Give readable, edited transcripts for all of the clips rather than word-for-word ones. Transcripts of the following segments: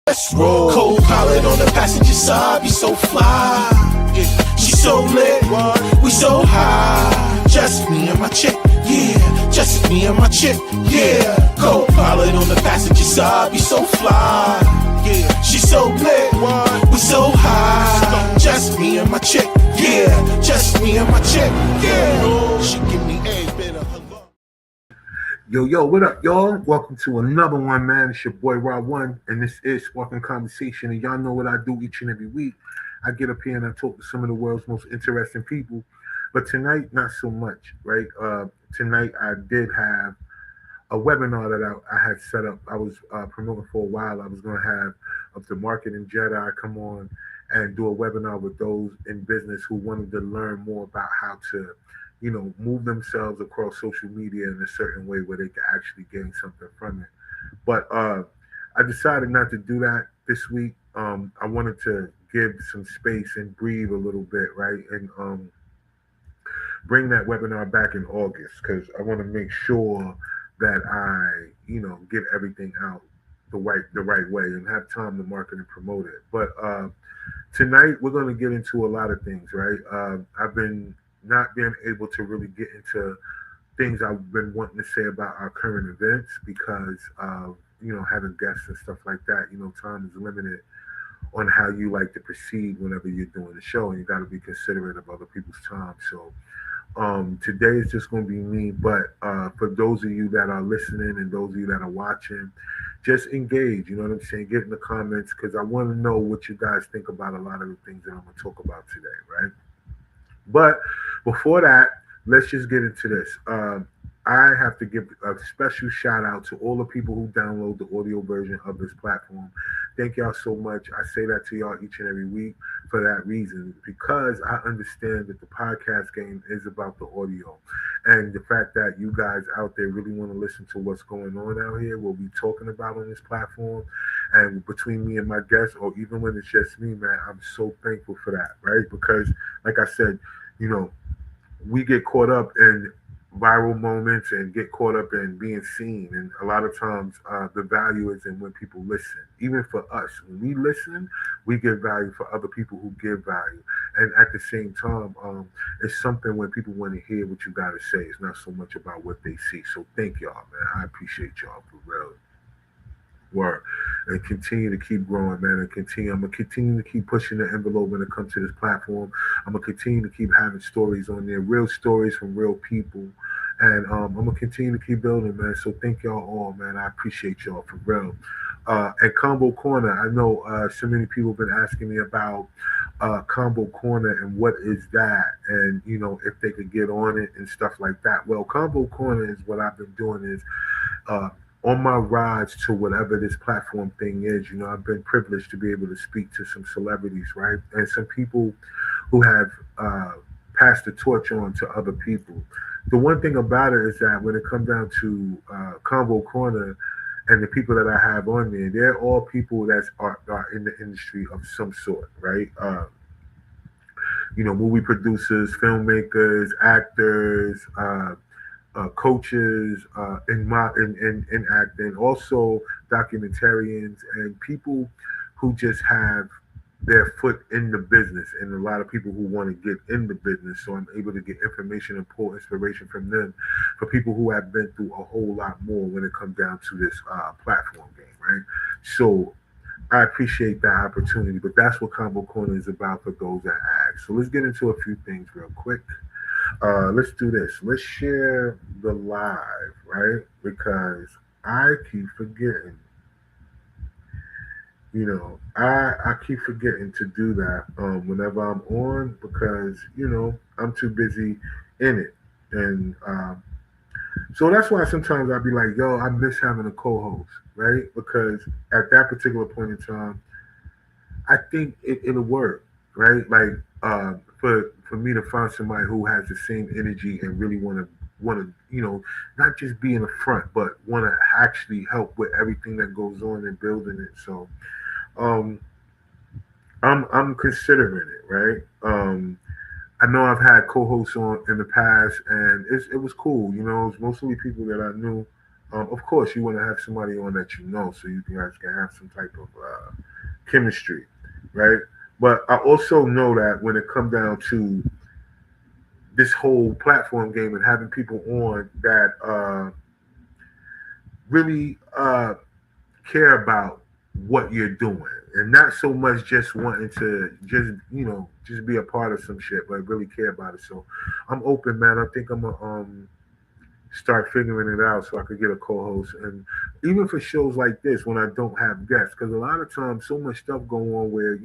Let's roll. Co-pilot on the passenger side, be so fly. Yeah. She so lit, we so high. Just me and my chick, yeah. Just me and my chick, yeah. Co-pilot on the passenger side, be so fly. Yeah. She so lit, we so high. Just me and my chick, yeah. Just me and my chick, yeah. She give me a bit of her love. Yo, what up, y'all? Welcome to another one, man. It's your boy Rob One, and this is Sparking Conversation. And y'all know what I do each and every week. I get up here and I talk to some of the world's most interesting people. But tonight, not so much, right? Tonight, I did have a webinar that I had set up. I was promoting for a while. I was going to have the marketing Jedi come on and do a webinar with those in business who wanted to learn more about how to, move themselves across social media in a certain way where they can actually gain something from it. But I decided not to do that this week. I wanted to give some space and breathe a little bit, right? And bring that webinar back in August because I want to make sure that I, get everything out the right way and have time to market and promote it. But tonight we're going to get into a lot of things, right? I've been not being able to really get into things I've been wanting to say about our current events because of, having guests and stuff like that. Time is limited on how you like to proceed whenever you're doing the show, and you got to be considerate of other people's time. So today is just going to be me, but for those of you that are listening and those of you that are watching, just engage, you know what I'm saying? Get in the comments because I want to know what you guys think about a lot of the things that I'm going to talk about today, right? But before that, let's just get into this. I have to give a special shout out to all the people who download the audio version of this platform. Thank y'all so much. I say that to y'all each and every week for that reason, because I understand that the podcast game is about the audio and the fact that you guys out there really want to listen to what's going on out here, what we're talking about on this platform. And between me and my guests, or even when it's just me, man, I'm so thankful for that, right? Because like I said, we get caught up in viral moments and get caught up in being seen, and a lot of times the value is in when people listen. Even for us, when we listen, we give value for other people who give value, and at the same time it's something when people want to hear what you got to say. It's not so much about what they see. So thank y'all, man. I appreciate y'all for real. Word. And continue to keep growing, man. I'm gonna continue to keep pushing the envelope when it comes to this platform. I'm gonna continue to keep having stories on there, real stories from real people, and I'm gonna continue to keep building, man. So thank y'all all, man. I appreciate y'all for real. At Combo Corner, I know so many people have been asking me about Combo Corner and what is that, and if they could get on it and stuff like that. Well, Combo Corner is what I've been doing is on my rides to whatever this platform thing is, I've been privileged to be able to speak to some celebrities, right? And some people who have passed the torch on to other people. The one thing about it is that when it comes down to Combo Corner and the people that I have on there, they're all people that are in the industry of some sort, right? Movie producers, filmmakers, actors, coaches in acting, also documentarians and people who just have their foot in the business, and a lot of people who want to get in the business. So I'm able to get information and pull inspiration from them for people who have been through a whole lot more when it comes down to this platform game, right? So I appreciate that opportunity, but that's what Combo Corner is about for those that ask. So let's get into a few things real quick. Let's do this. Let's share the live, right? Because I keep forgetting. I keep forgetting to do that whenever I'm on because, I'm too busy in it. And so that's why sometimes I'll be like, yo, I miss having a co-host, right? Because at that particular point in time, I think it'll work, right? Like for me to find somebody who has the same energy and really want to not just be in the front, but want to actually help with everything that goes on in building it. So I'm considering it, right? I know I've had co-hosts on in the past, and it was cool. It was mostly people that I knew Of course, you want to have somebody on that you know, so you guys can have some type of chemistry, right? But I also know that when it comes down to this whole platform game and having people on that really care about what you're doing and not so much just wanting to just be a part of some shit, but really care about it. So I'm open, man. I think I'm gonna start figuring it out so I could get a co-host. And even for shows like this, when I don't have guests, because a lot of times so much stuff go on where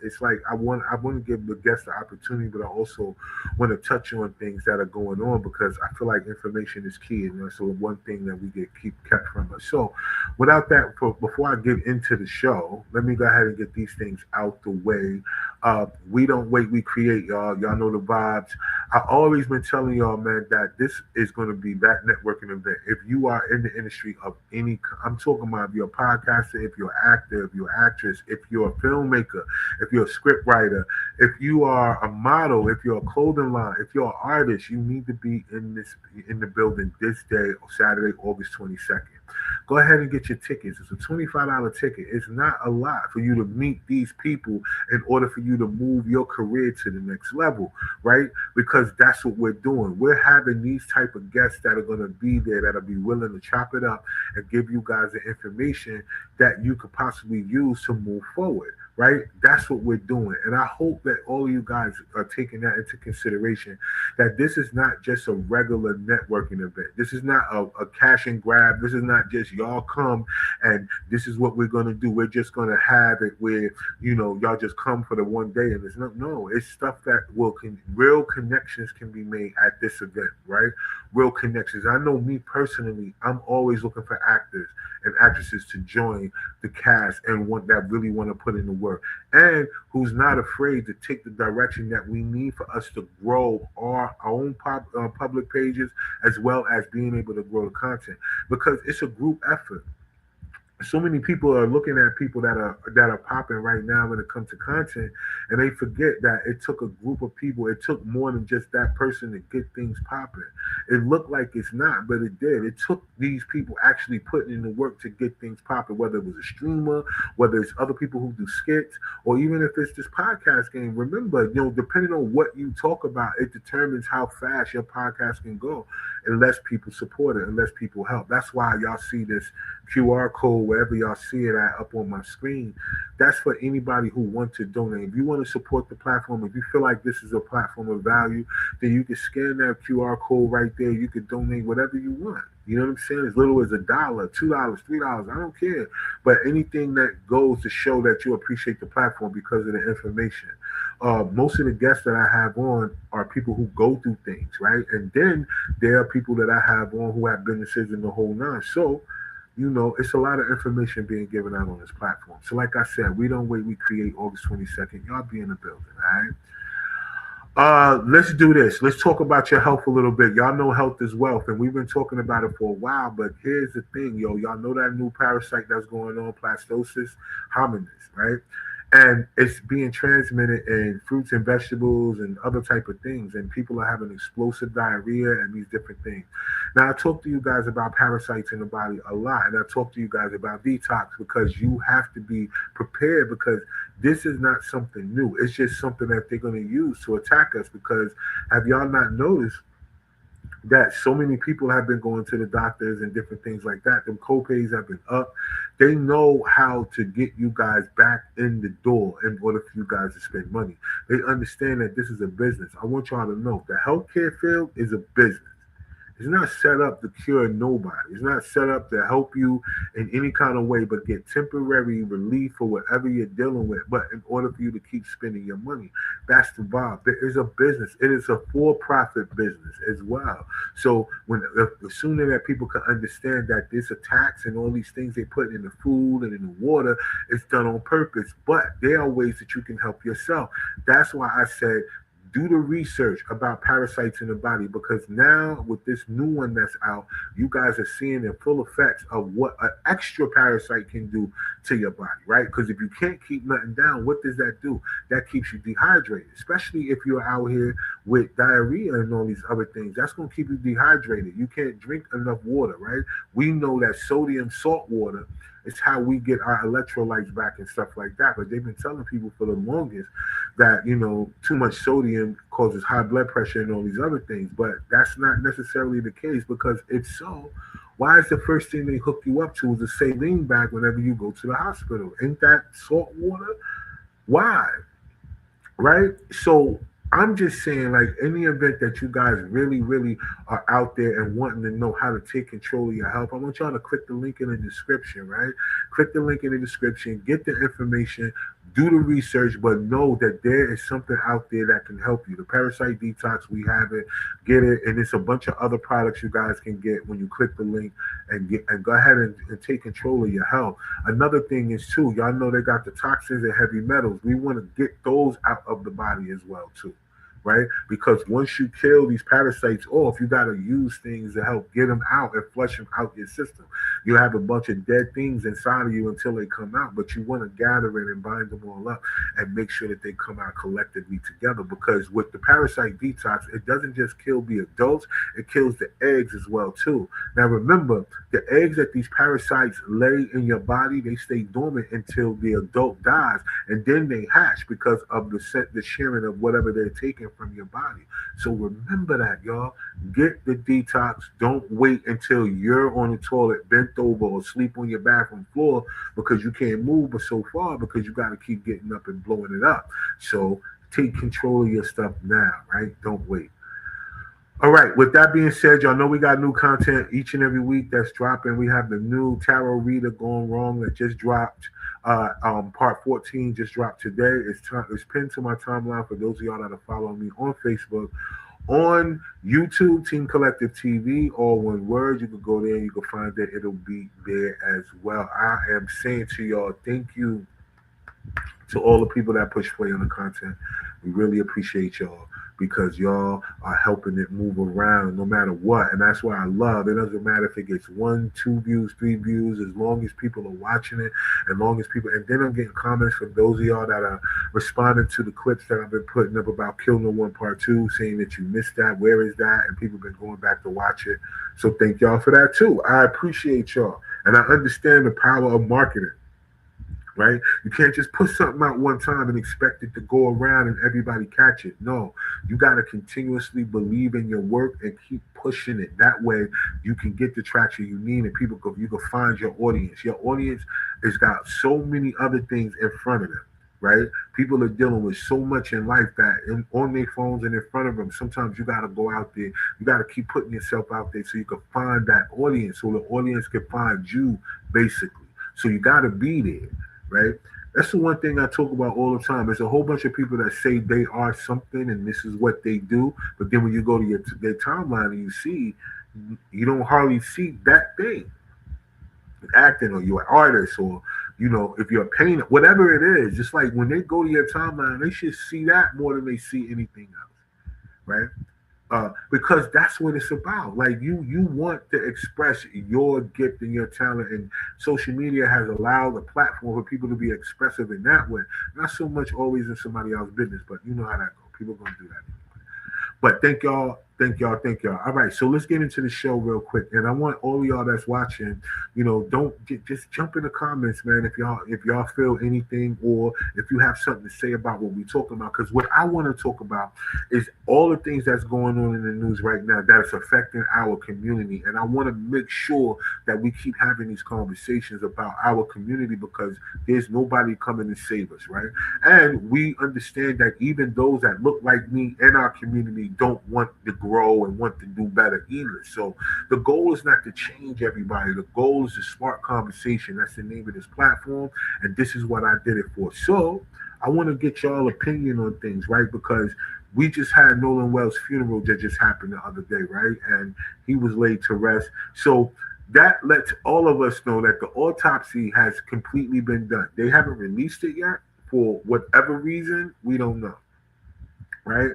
it's like I want to give the guests the opportunity, but I also want to touch on things that are going on because I feel like information is key, and that's one thing that we get keep kept from us. So, without that, before I get into the show, let me go ahead and get these things out the way. We don't wait, we create, y'all. Y'all know the vibes. I always been telling y'all, man, that this is going to be that networking event. If you are in the industry of any, I'm talking about if you're a podcaster, if you're an actor, if you're an actress, if you're a filmmaker, if you're a script writer, if you are a model, if you're a clothing line, if you're an artist, you need to be in the building this day, Saturday, August 22nd. Go ahead and get your tickets. It's a $25 ticket. It's not a lot for you to meet these people in order for you to move your career to the next level, right? Because that's what we're doing. We're having these type of guests that are going to be there, that'll be willing to chop it up and give you guys the information that you could possibly use to move forward, right? That's what we're doing. And I hope that all of you guys are taking that into consideration, that this is not just a regular networking event. This is not a cash and grab. This is not just y'all come and this is what we're going to do. We're just going to have it where, y'all just come for the one day and it's no, it's stuff that real connections can be made at this event, right? Real connections. I know me personally, I'm always looking for actors and actresses to join the cast and that really want to put in the work and who's not afraid to take the direction that we need for us to grow our own public pages as well as being able to grow the content because it's a group effort. So many people are looking at people that are popping right now when it comes to content, and they forget that it took a group of people. It took more than just that person to get things popping. It looked like it's not, but it did. It took these people actually putting in the work to get things popping. Whether it was a streamer, whether it's other people who do skits, or even if it's this podcast game. Remember, depending on what you talk about, it determines how fast your podcast can go, unless people support it, unless people help. That's why y'all see this QR code wherever y'all see it at up on my screen. That's for anybody who wants to donate. If you want to support the platform, if you feel like this is a platform of value, then you can scan that QR code right there. You can donate whatever you want. You know what I'm saying? As little as $1, $2, $3. I don't care. But anything that goes to show that you appreciate the platform because of the information. Most of the guests that I have on are people who go through things, right? And then there are people that I have on who have businesses in the whole nine. So it's a lot of information being given out on this platform. So, like I said, we don't wait, we create August 22nd. Y'all be in the building, all right? Let's do this. Let's talk about your health a little bit. Y'all know health is wealth, and we've been talking about it for a while, but here's the thing, yo. Y'all know that new parasite that's going on, plastosis hominis, right? And it's being transmitted in fruits and vegetables and other type of things, and people are having explosive diarrhea and these different things. Now, I talk to you guys about parasites in the body a lot, and I talk to you guys about detox because you have to be prepared because this is not something new. It's just something that they're going to use to attack us because have y'all not noticed that so many people have been going to the doctors and different things like that. Them copays have been up. They know how to get you guys back in the door in order for you guys to spend money. They understand that this is a business. I want y'all to know the healthcare field is a business. It's not set up to cure nobody. It's not set up to help you in any kind of way, but get temporary relief for whatever you're dealing with. But in order for you to keep spending your money, that's the vibe. There is a business. It is a for-profit business as well. So the sooner that people can understand that this attacks and all these things they put in the food and in the water, it's done on purpose. But there are ways that you can help yourself. That's why I said Do the research about parasites in the body, because now with this new one that's out, you guys are seeing the full effects of what an extra parasite can do to your body, right? Because if you can't keep nothing down, what does that do? That keeps you dehydrated, especially if you're out here with diarrhea and all these other things. That's going to keep you dehydrated. You can't drink enough water, right? We know that sodium salt water is how we get our electrolytes back and stuff like that. But they've been telling people for the longest that, too much sodium causes high blood pressure and all these other things. But that's not necessarily the case, because if so, why is the first thing they hook you up to is a saline bag whenever you go to the hospital? Ain't that salt water? Why? Right? So I'm just saying, like, any event that you guys really, really are out there and wanting to know how to take control of your health, I want y'all to click the link in the description, right? Click the link in the description, get the information, do the research, but know that there is something out there that can help you. The Parasite Detox, we have it, get it, and it's a bunch of other products you guys can get when you click the link and go ahead and take control of your health. Another thing is too, y'all know they got the toxins and heavy metals. We want to get those out of the body as well too, right? Because once you kill these parasites off, you got to use things to help get them out and flush them out your system. You have a bunch of dead things inside of you until they come out, but you want to gather it and bind them all up and make sure that they come out collectively together. Because with the parasite detox, it doesn't just kill the adults, it kills the eggs as well too. Now remember, the eggs that these parasites lay in your body, they stay dormant until the adult dies, and then they hatch because of the sharing of whatever they're taking from your body. So remember that, y'all. Get the detox. Don't wait until you're on the toilet, bent over, or sleep on your bathroom floor because you can't move but so far, because you got to keep getting up and blowing it up. So take control of your stuff now, right? Don't wait. All right, with that being said, y'all know we got new content each and every week that's dropping. We have the new tarot reader going wrong that just dropped. Part 14 just dropped today. It's pinned to my timeline for those of y'all that are following me on Facebook. On YouTube, Team Collective TV, all one word. You can go there and you can find that it'll be there as well. I am saying to y'all, thank you to all the people that push play on the content. We really appreciate y'all, because y'all are helping it move around no matter what. And that's why I love it. Doesn't matter if it gets 1, 2 views, 3 views, as long as people are watching it, as long as people, and then I'm getting comments from those of y'all that are responding to the clips that I've been putting up about Kill No One Part 2, saying that you missed that, where is that? And people have been going back to watch it. So thank y'all for that too. I appreciate y'all. And I understand the power of marketing. Right? You can't just put something out one time and expect it to go around and everybody catch it. No, you got to continuously believe in your work and keep pushing it. That way you can get the traction you need, and you can find your audience. Your audience has got so many other things in front of them, right? People are dealing with so much in life that on their phones and in front of them, sometimes you got to go out there. You got to keep putting yourself out there so you can find that audience, so the audience can find you, basically. So you got to be there. Right? That's the one thing I talk about all the time. There's a whole bunch of people that say they are something and this is what they do, but then when you go to their timeline and you don't hardly see that thing. Acting, or you're an artist, or if you're a painter, whatever it is, just like when they go to your timeline, they should see that more than they see anything else, right? Because that's what it's about. Like you want to express your gift and your talent, and social media has allowed a platform for people to be expressive in that way. Not so much always in somebody else's business, but you know how that goes. People are gonna do that anyway. But thank y'all. All right, so let's get into the show real quick. And I want all of y'all that's watching, just jump in the comments, man. If y'all feel anything, or if you have something to say about what we're talking about, because what I want to talk about is all the things that's going on in the news right now that is affecting our community. And I want to make sure that we keep having these conversations about our community, because there's nobody coming to save us, right? And we understand that even those that look like me in our community don't want to grow and want to do better either. So the goal is not to change everybody. The goal is a smart conversation. That's the name of this platform, and this is what I did it for. So I want to get y'all opinion on things, right? Because we just had Nolan Wells' funeral that just happened the other day, right? And he was laid to rest. So that lets all of us know that the autopsy has completely been done. They haven't released it yet for whatever reason. We don't know. right?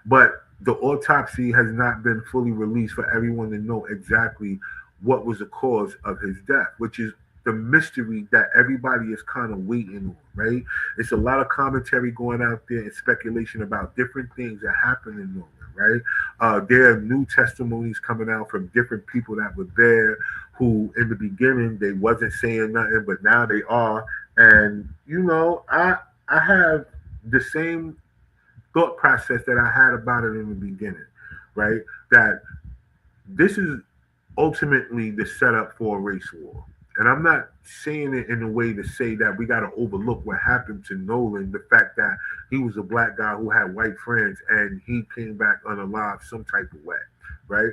But the autopsy has not been fully released for everyone to know exactly what was the cause of his death, which is the mystery that everybody is kind of waiting on, right? It's a lot of commentary going out there and speculation about different things that happened in Norman, right? There are new testimonies coming out from different people that were there who, in the beginning, they wasn't saying nothing, but now they are. And I have the same thought process that I had about it in the beginning, right? That this is ultimately the setup for a race war. And I'm not saying it in a way to say that we got to overlook what happened to Nolan, the fact that he was a black guy who had white friends and he came back unalive some type of way, right?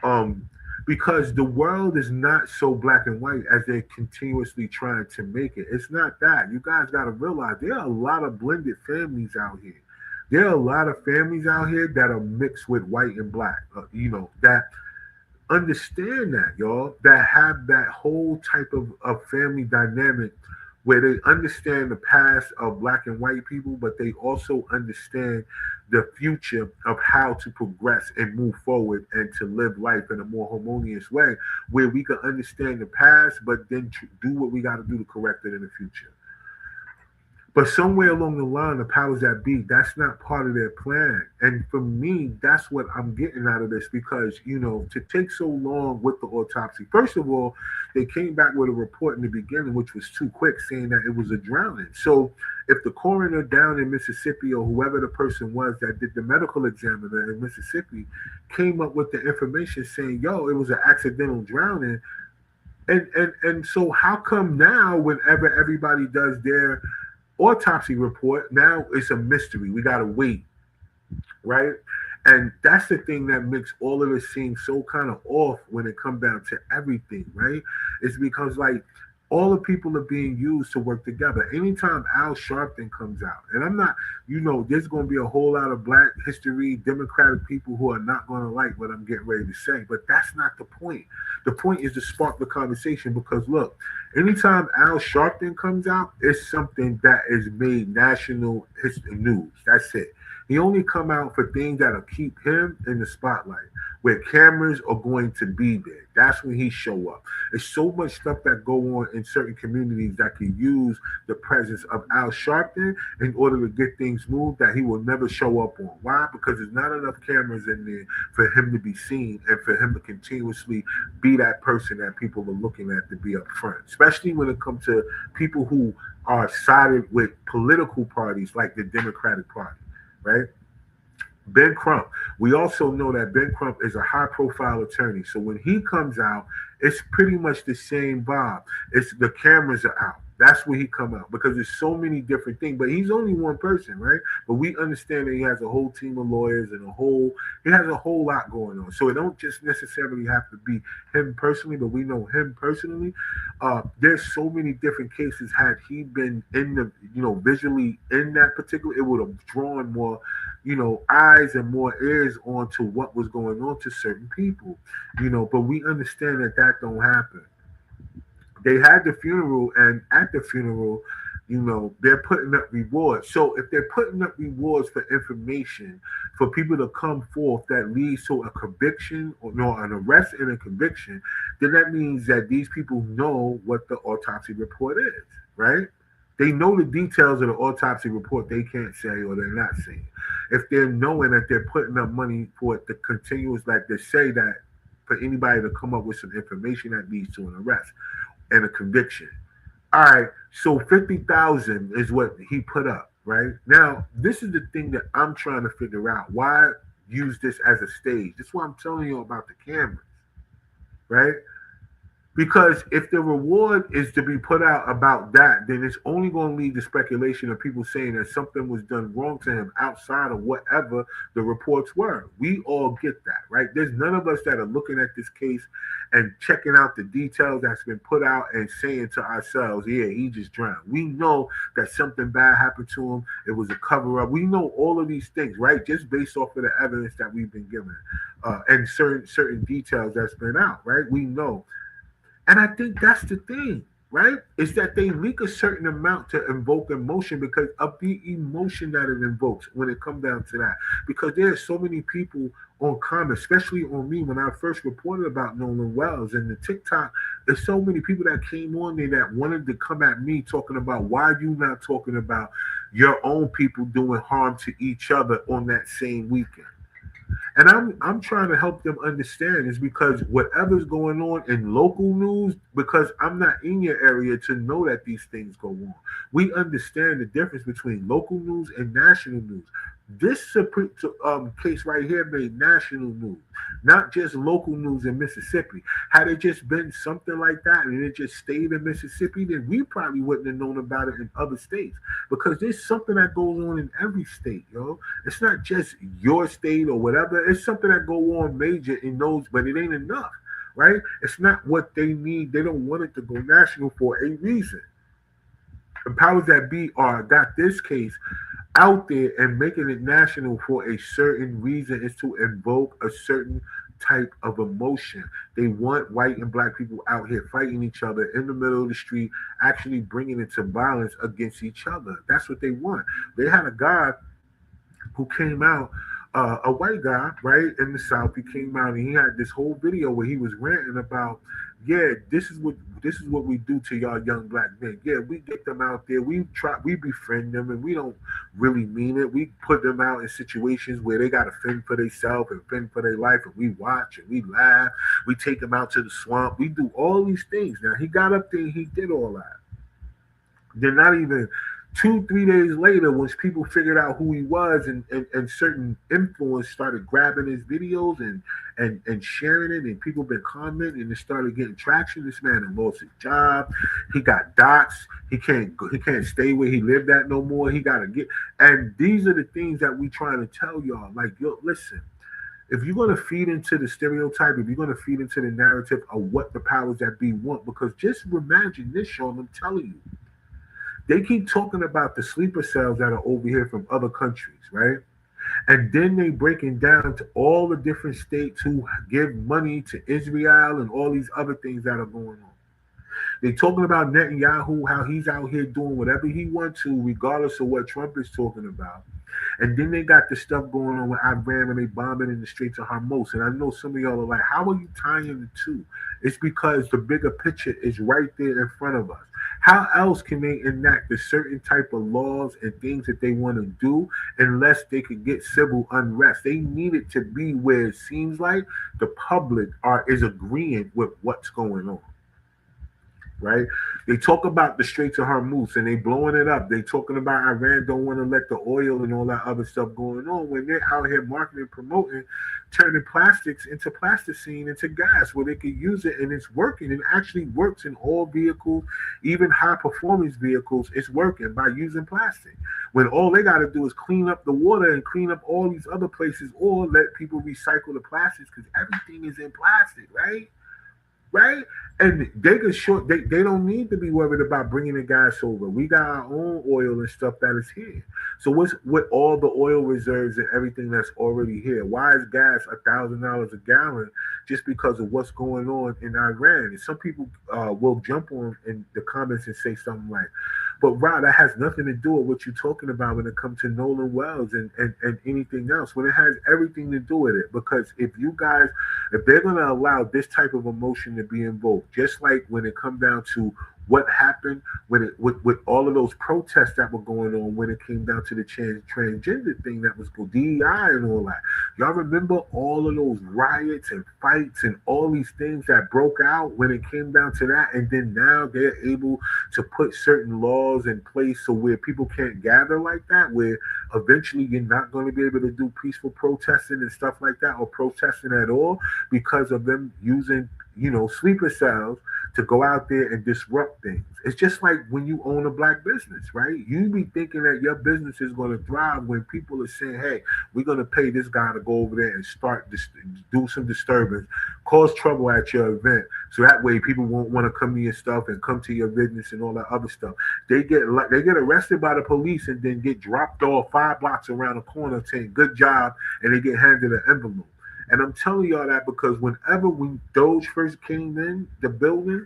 Um, because the world is not so black and white as they're continuously trying to make it. It's not that. You guys got to realize there are a lot of blended families out here. There are a lot of families out here that are mixed with white and black, that understand that, y'all, that have that whole type of family dynamic where they understand the past of black and white people, but they also understand the future of how to progress and move forward and to live life in a more harmonious way, where we can understand the past, but then do what we got to do to correct it in the future. But somewhere along the line, the powers that be, that's not part of their plan. And for me, that's what I'm getting out of this because, to take so long with the autopsy, first of all, they came back with a report in the beginning, which was too quick, saying that it was a drowning. So if the coroner down in Mississippi or whoever the person was that did the medical examiner in Mississippi came up with the information saying, yo, it was an accidental drowning. And so how come now, whenever everybody does their autopsy report, now it's a mystery. We gotta wait, right? And that's the thing that makes all of it seem so kind of off when it comes down to everything, right? It's because like all the people are being used to work together. Anytime Al Sharpton comes out, and I'm not, there's going to be a whole lot of Black history, Democratic people who are not going to like what I'm getting ready to say, but that's not the point. The point is to spark the conversation because look, anytime Al Sharpton comes out, it's something that is made national history news. That's it. He only come out for things that'll keep him in the spotlight, where cameras are going to be there. That's when he show up. There's so much stuff that go on in certain communities that can use the presence of Al Sharpton in order to get things moved that he will never show up on. Why? Because there's not enough cameras in there for him to be seen and for him to continuously be that person that people are looking at to be up front, especially when it comes to people who are sided with political parties like the Democratic Party, right? Ben Crump. We also know that Ben Crump is a high profile attorney. So when he comes out, it's pretty much the same vibe. It's the cameras are out. That's where he come out because there's so many different things. But he's only one person, right? But we understand that he has a whole team of lawyers and he has a whole lot going on. So it don't just necessarily have to be him personally, but we know him personally. There's so many different cases. Had he been in the, visually in that particular, it would have drawn more, eyes and more ears onto what was going on to certain people, but we understand that that don't happen. They had the funeral, and at the funeral, they're putting up rewards. So if they're putting up rewards for information for people to come forth that leads to a conviction or no, an arrest and a conviction, then that means that these people know what the autopsy report is, right? They know the details of the autopsy report they can't say or they're not saying. If they're knowing that they're putting up money for it to continuous, like they say that for anybody to come up with some information that leads to an arrest and a conviction. All right, so 50,000 is what he put up, right? Now, this is the thing that I'm trying to figure out. Why use this as a stage? That's why I'm telling you about the cameras, right? Because if the reward is to be put out about that, then it's only going to lead to speculation of people saying that something was done wrong to him outside of whatever the reports were. We all get that, right? There's none of us that are looking at this case and checking out the details that's been put out and saying to ourselves, yeah, he just drowned. We know that something bad happened to him. It was a cover up. We know all of these things, right? Just based off of the evidence that we've been given and certain details that's been out, right? We know. And I think that's the thing. right? Is that they leak a certain amount to invoke emotion because of the emotion that it invokes when it comes down to that. Because there are so many people on comment, especially on me when I first reported about Nolan Wells and the TikTok. There's so many people that came on there that wanted to come at me talking about why you not talking about your own people doing harm to each other on that same weekend. And I'm trying to help them understand is because whatever's going on in local news, because I'm not in your area to know that these things go on. We understand the difference between local news and national news. This case right here made national news, not just local news in Mississippi. Had it just been something like that and it just stayed in Mississippi, then we probably wouldn't have known about it in other states because there's something that goes on in every state, yo. It's not just your state or whatever. It's something that go on major in those, but it ain't enough, right? It's not what they need. They don't want it to go national for a reason. The powers that be are got this case out there and making it national for a certain reason is to invoke a certain type of emotion. They want white and black people out here fighting each other in the middle of the street, actually bringing it to violence against each other. That's what they want. They had a guy who came out, a white guy, right in the South. He came out and he had this whole video where he was ranting about, yeah, this is what we do to y'all young black men. Yeah, we get them out there, we befriend them, and we don't really mean it. We put them out in situations where they got to fend for themselves and fend for their life, and we watch and we laugh. We take them out to the swamp. We do all these things. Now he got up there, and he did all that. They're not even 2, 3 days later, once people figured out who he was and certain influence started grabbing his videos and sharing it, and people been commenting and it started getting traction. This man had lost his job. He got doxxed. He can't stay where he lived at no more. He gotta get, and these are the things that we trying to tell y'all. Like, yo, listen, if you're going to feed into the stereotype, if you're going to feed into the narrative of what the powers that be want, because just imagine this, Sean, I'm telling you, they keep talking about the sleeper cells that are over here from other countries, right? And then they breaking down to all the different states who give money to Israel and all these other things that are going on. They talking about Netanyahu, how he's out here doing whatever he wants to, regardless of what Trump is talking about. And then they got the stuff going on with Iran when they bombing in the Straits of Hormuz. And I know some of y'all are like, how are you tying the two? It's because the bigger picture is right there in front of us. How else can they enact a certain type of laws and things that they want to do unless they could get civil unrest? They need it to be where it seems like the public is agreeing with what's going on, right? They talk about the Straits of Hormuz and they blowing it up. They talking about Iran don't want to let the oil and all that other stuff going on when they're out here marketing, promoting, turning plastics into plasticine into gas where they can use it and it's working. It actually works in all vehicles, even high performance vehicles. It's working by using plastic. When all they got to do is clean up the water and clean up all these other places, or let people recycle the plastics because everything is in plastic, right? Right? And they can short. They don't need to be worried about bringing the gas over. We got our own oil and stuff that is here. So what's with all the oil reserves and everything that's already here? Why is gas $1,000 a gallon just because of what's going on in Iran? And some people will jump on in the comments and say something like, "But Rob, that has nothing to do with what you're talking about when it comes to Nolan Wells and anything else. When it has everything to do with it, because if they're going to allow this type of emotion to be invoked, just like when it come down to what happened when with all of those protests that were going on when it came down to the transgender thing that was called DEI and all that. Y'all remember all of those riots and fights and all these things that broke out when it came down to that, and then now they're able to put certain laws in place so where people can't gather like that, where eventually you're not going to be able to do peaceful protesting and stuff like that, or protesting at all because of them using sleeper cells to go out there and disrupt things. It's just like when you own a black business, right? You be thinking that your business is going to thrive when people are saying, hey, we're going to pay this guy to go over there and do some disturbance, cause trouble at your event. So that way people won't want to come to your stuff and come to your business and all that other stuff. They get arrested by the police and then get dropped off 5 blocks around the corner saying, good job, and they get handed an envelope. And I'm telling y'all that because when Doge first came in the building,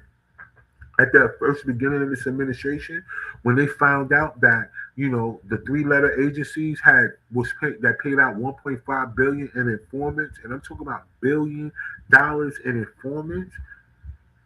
at the first beginning of this administration, when they found out that the three-letter agencies that paid out 1.5 billion in informants, and I'm talking about $1 billion in informants.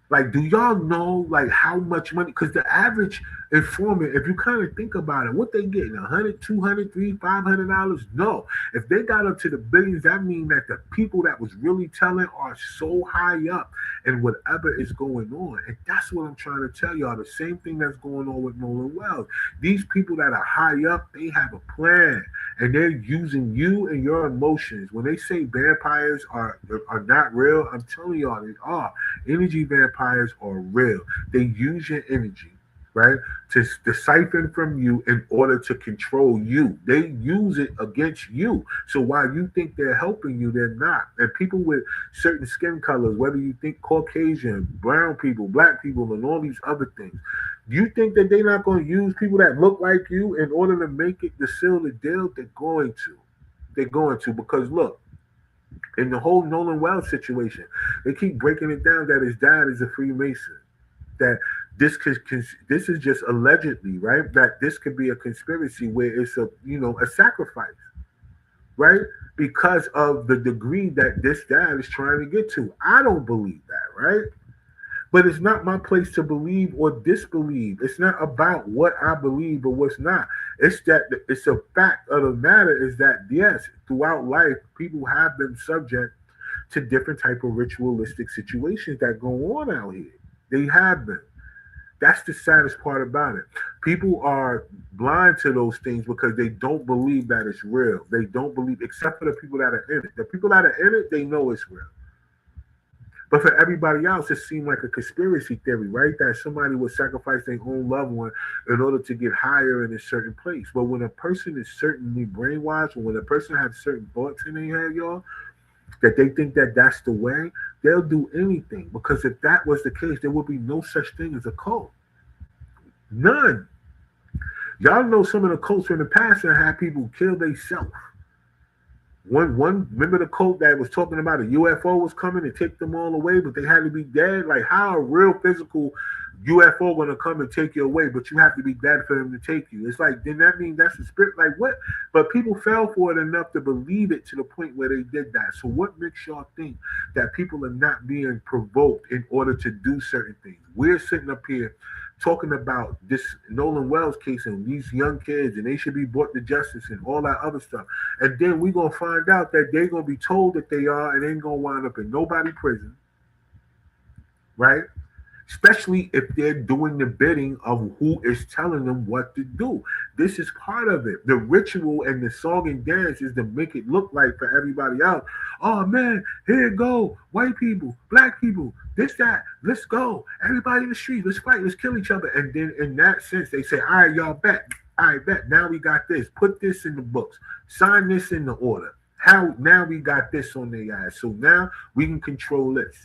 Like, do y'all know like how much money? Because the average informant, if you kind of think about it, what they getting, 100, 200, $300, $500? No. If they got up to the billions, that means that the people that was really telling are so high up in whatever is going on. And that's what I'm trying to tell y'all. The same thing that's going on with Nolan Wells. These people that are high up, they have a plan. And they're using you and your emotions. When they say vampires are not real, I'm telling y'all they are. Energy vampires are real. They use your energy, right, to siphon from you in order to control you. They use it against you. So while you think they're helping you, they're not. And people with certain skin colors, whether you think Caucasian, brown people, black people, and all these other things, you think that they're not going to use people that look like you in order to make it to seal the deal? They're going to. They're going to, because look, in the whole Nolan Wells situation, they keep breaking it down that his dad is a Freemason. That this is just allegedly, right? That this could be a conspiracy where it's a sacrifice, right? Because of the degree that this dad is trying to get to. I don't believe that, right? But it's not my place to believe or disbelieve. It's not about what I believe or what's not. It's that it's a fact of the matter is that yes, throughout life, people have been subject to different type of ritualistic situations that go on out here. They have been. That's the saddest part about it. People are blind to those things because they don't believe that it's real. They don't believe, except for the people that are in it. The people that are in it, they know it's real. But for everybody else, it seemed like a conspiracy theory, right? That somebody would sacrifice their own loved one in order to get higher in a certain place. But when a person is certainly brainwashed, or when a person has certain thoughts in their head, y'all, that they think that that's the way, they'll do anything. Because if that was the case, there would be no such thing as a cult. None. Y'all know some of the cults in the past that had people kill themselves. One remember the cult that was talking about a UFO was coming and take them all away, but they had to be dead. Like, how a real physical UFO gonna come and take you away, but you have to be dead for them to take you? It's like, then that means that's the spirit. Like, what? But people fell for it enough to believe it to the point where they did that. So what makes y'all think that people are not being provoked in order to do certain things? We're sitting up here talking about this Nolan Wells case and these young kids, and they should be brought to justice and all that other stuff. And then we're going to find out that they're going to be told that they are, and ain't going to wind up in nobody prison, right? Especially if they're doing the bidding of who is telling them what to do. This is part of it. The ritual and the song and dance is to make it look like for everybody else, oh man, here it go, white people, black people, this, that, let's go. Everybody in the street, let's fight, let's kill each other. And then in that sense, they say, all right, y'all bet. All right, bet. Now we got this. Put this in the books. Sign this in the order. How now we got this on their ass. So now we can control this.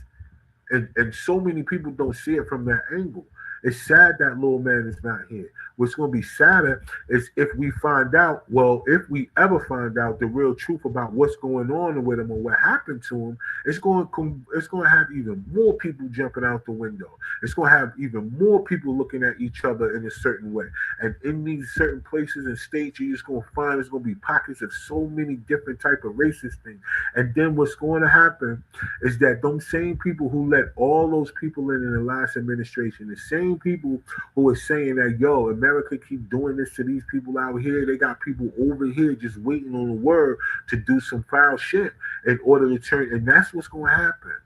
And so many people don't see it from that angle. It's sad that little man is not here. What's going to be sadder is if we find out, well, if we ever find out the real truth about what's going on with him or what happened to him, it's going to have even more people jumping out the window. It's going to have even more people looking at each other in a certain way. And in these certain places and states, you're just going to find there's going to be pockets of so many different type of racist things. And then what's going to happen is that those same people who let all those people in the last administration, the same people who are saying that, yo, America keep doing this to these people out here. They got people over here just waiting on the word to do some foul shit in order to turn. And that's what's going to happen.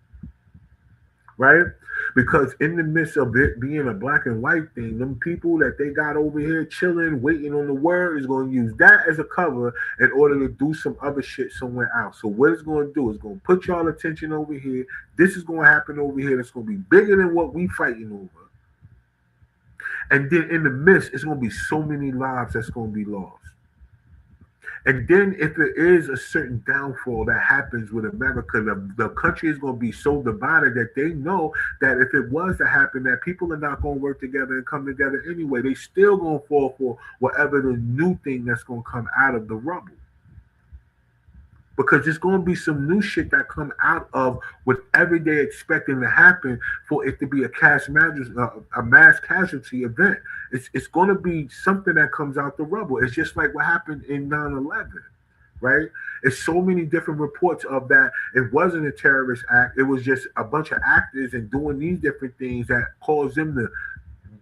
Right? Because in the midst of it being a black and white thing, them people that they got over here chilling, waiting on the word, is going to use that as a cover in order to do some other shit somewhere else. So what it's going to do is going to put y'all attention over here. This is going to happen over here. It's going to be bigger than what we fighting over. And then in the midst, it's going to be so many lives that's going to be lost. And then if there is a certain downfall that happens with America, the country is going to be so divided that they know that if it was to happen, that people are not going to work together and come together anyway. They still going to fall for whatever the new thing that's going to come out of the rubble. because there's going to be some new shit that come out of whatever they're expecting to happen for it to be a mass casualty event. It's going to be something that comes out the rubble. It's just like what happened in 9/11, right? It's so many different reports of that. It wasn't a terrorist act. It was just a bunch of actors and doing these different things that caused them to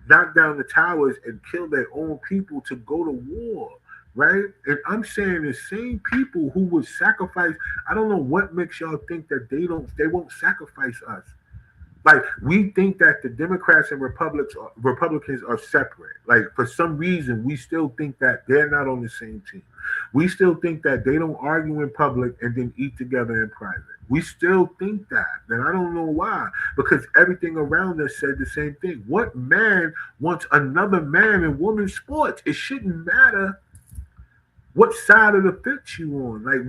knock down the towers and kill their own people to go to war, right? And I'm saying the same people who would sacrifice. I don't know what makes y'all think that they won't sacrifice us. Like we think that the Democrats and Republicans are separate. Like for some reason, we still think that they're not on the same team. We still think that they don't argue in public and then eat together in private. We still think that, and I don't know why. Because everything around us said the same thing. What man wants another man in women's sports? It shouldn't matter what side of the fence you on. Like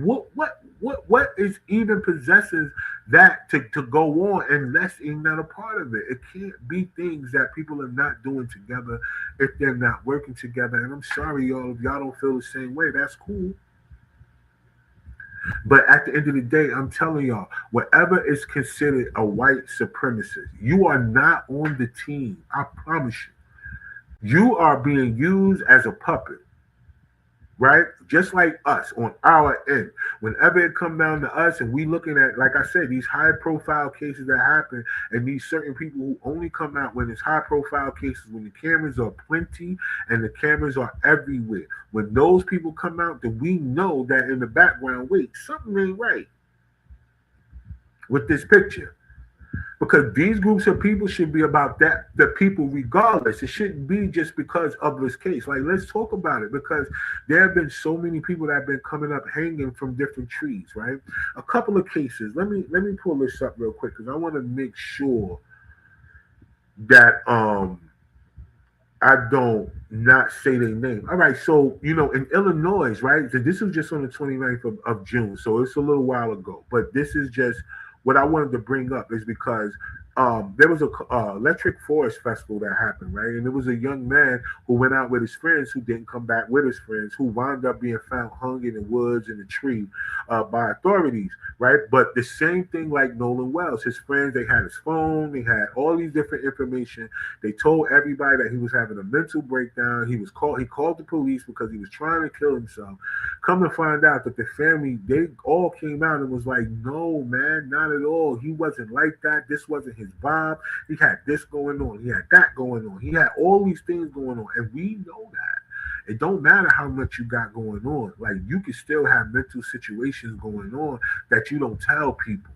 what is even possesses that to go on unless you're not a part of it. It can't be things that people are not doing together if they're not working together. And I'm sorry, y'all, if y'all don't feel the same way, that's cool. But at the end of the day, I'm telling y'all, whatever is considered a white supremacist, you are not on the team. I promise you. You are being used as a puppet. Right? Just like us on our end. Whenever it come down to us and we looking at, like I said, these high profile cases that happen and these certain people who only come out when it's high profile cases, when the cameras are plenty and the cameras are everywhere. When those people come out, then we know that in the background, wait, something ain't right with this picture. Because these groups of people should be about that, the people regardless. It shouldn't be just because of this case. Like, let's talk about it because there have been so many people that have been coming up hanging from different trees, right? A couple of cases. Let me pull this up real quick because I want to make sure that I don't not say their name. All right, so in Illinois, right? So this was just on the 29th of June, so it's a little while ago. But this is just what I wanted to bring up is because there was a Electric Forest Festival that happened, right? And there was a young man who went out with his friends who didn't come back with his friends, who wound up being found hung in the woods in a tree by authorities, right? But the same thing like Nolan Wells, his friends, they had his phone, they had all these different information. They told everybody that he was having a mental breakdown. He called the police because he was trying to kill himself. Come to find out that the family, they all came out and was like, no, man, not at all. He wasn't like that. This wasn't his vibe. He had this going on. He had that going on. He had all these things going on. And we know that. It don't matter how much you got going on. Like, you can still have mental situations going on that you don't tell people.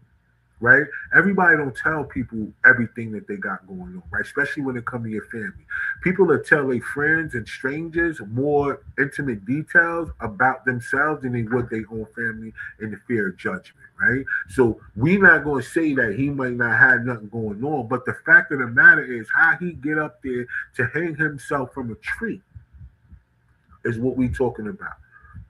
Right? Everybody don't tell people everything that they got going on, right? Especially when it comes to your family. People that tell their friends and strangers more intimate details about themselves than they would their own family in the fear of judgment, right? So we're not going to say that he might not have nothing going on, but the fact of the matter is how he get up there to hang himself from a tree is what we talking about,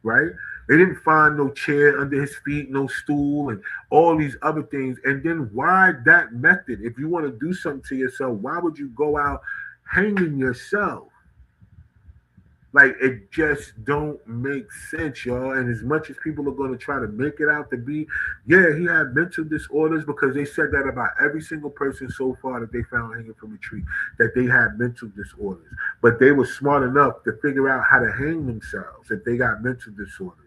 right? They didn't find no chair under his feet, no stool, and all these other things. And then why that method? If you want to do something to yourself, why would you go out hanging yourself? Like, it just don't make sense, y'all. And as much as people are going to try to make it out to be, yeah, he had mental disorders because they said that about every single person so far that they found hanging from a tree, that they had mental disorders. But they were smart enough to figure out how to hang themselves if they got mental disorders.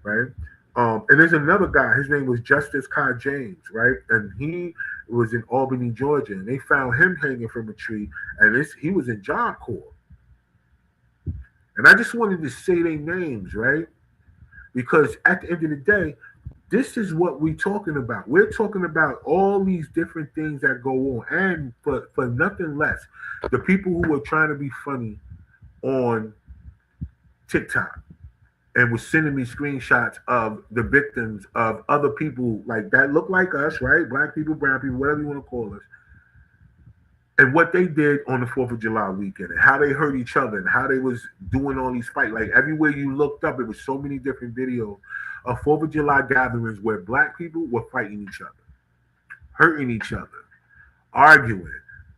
Right. And there's another guy, his name was Justice Kai James, right? And he was in Albany, Georgia, and they found him hanging from a tree, and he was in Job Corps. And I just wanted to say their names, right? Because at the end of the day, this is what we're talking about. We're talking about all these different things that go on, and for nothing less, the people who were trying to be funny on TikTok and was sending me screenshots of the victims of other people like that look like us, right? Black people, brown people, whatever you want to call us. And what they did on the 4th of July weekend and how they hurt each other and how they was doing all these fights. Like, everywhere you looked up, it was so many different videos of 4th of July gatherings where black people were fighting each other, hurting each other, arguing,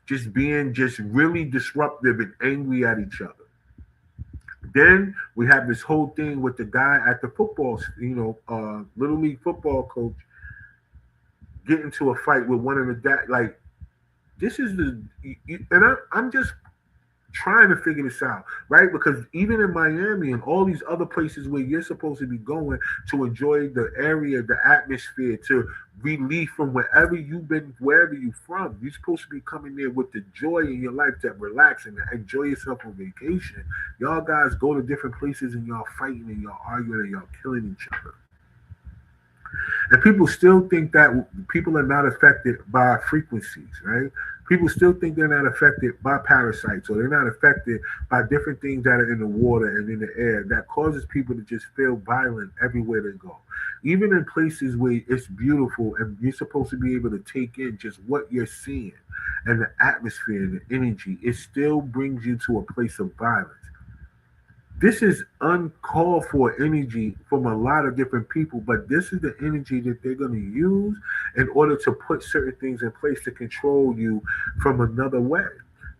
just being just really disruptive and angry at each other. Then we have this whole thing with the guy at the football, little league football coach getting into a fight with one of the dad. Like this is and I'm just trying to figure this out, right? Because even in Miami and all these other places where you're supposed to be going to enjoy the area, the atmosphere, to relief from wherever you've been, wherever you're from, you're supposed to be coming there with the joy in your life to relax and enjoy yourself on vacation. Y'all guys go to different places and y'all fighting and y'all arguing and y'all killing each other. And people still think that people are not affected by frequencies, right? People still think they're not affected by parasites or they're not affected by different things that are in the water and in the air that causes people to just feel violent everywhere they go. Even in places where it's beautiful and you're supposed to be able to take in just what you're seeing and the atmosphere and the energy, it still brings you to a place of violence. This is uncalled for energy from a lot of different people, but this is the energy that they're going to use in order to put certain things in place to control you from another way,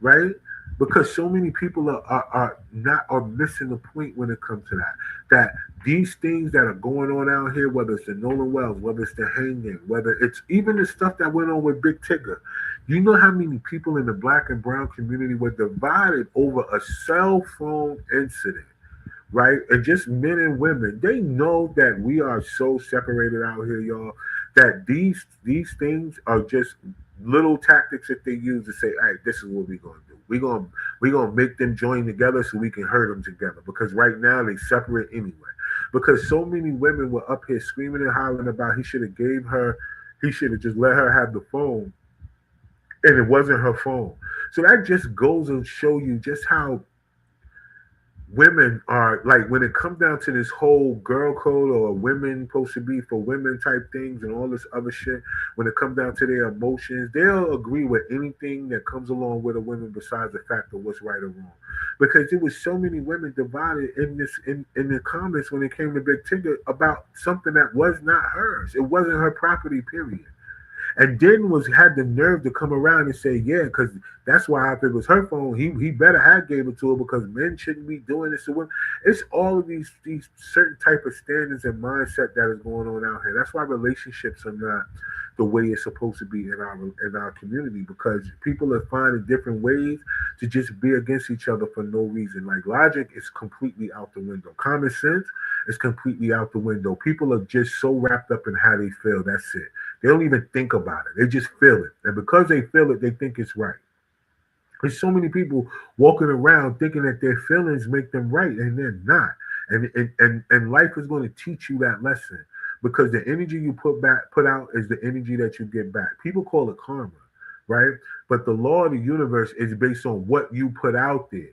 right? Because so many people are not are missing the point when it comes to that. That these things that are going on out here, whether it's the Nolan Wells, whether it's the hanging, whether it's even the stuff that went on with Big Tigger, you know how many people in the black and brown community were divided over a cell phone incident, right? And just men and women, they know that we are so separated out here, y'all, that these things are just little tactics that they use to say, "Hey, this is what we're gonna do. We're gonna make them join together so we can hurt them together." Because right now they separate anyway. Because so many women were up here screaming and hollering about he should have just let her have the phone, and it wasn't her phone. So that just goes to show you just how women are like when it comes down to this whole girl code or women supposed to be for women type things and all this other shit. When it comes down to their emotions, they'll agree with anything that comes along with a woman besides the fact of what's right or wrong. Because there was so many women divided in the comments when it came to Big Tigger about something that was not hers. It wasn't her property, period. And then was had the nerve to come around and say, yeah, because that's why if it was her phone, he better have gave it to her because men shouldn't be doing this to women. It's all of these certain type of standards and mindset that is going on out here. That's why relationships are not the way it's supposed to be in our community because people are finding different ways to just be against each other for no reason. Like logic is completely out the window. Common sense is completely out the window. People are just so wrapped up in how they feel. That's it. They don't even think about it. They just feel it. And because they feel it, they think it's right. There's so many people walking around thinking that their feelings make them right, and they're not. And life is going to teach you that lesson because the energy you put out is the energy that you get back. People call it karma, right? But the law of the universe is based on what you put out there.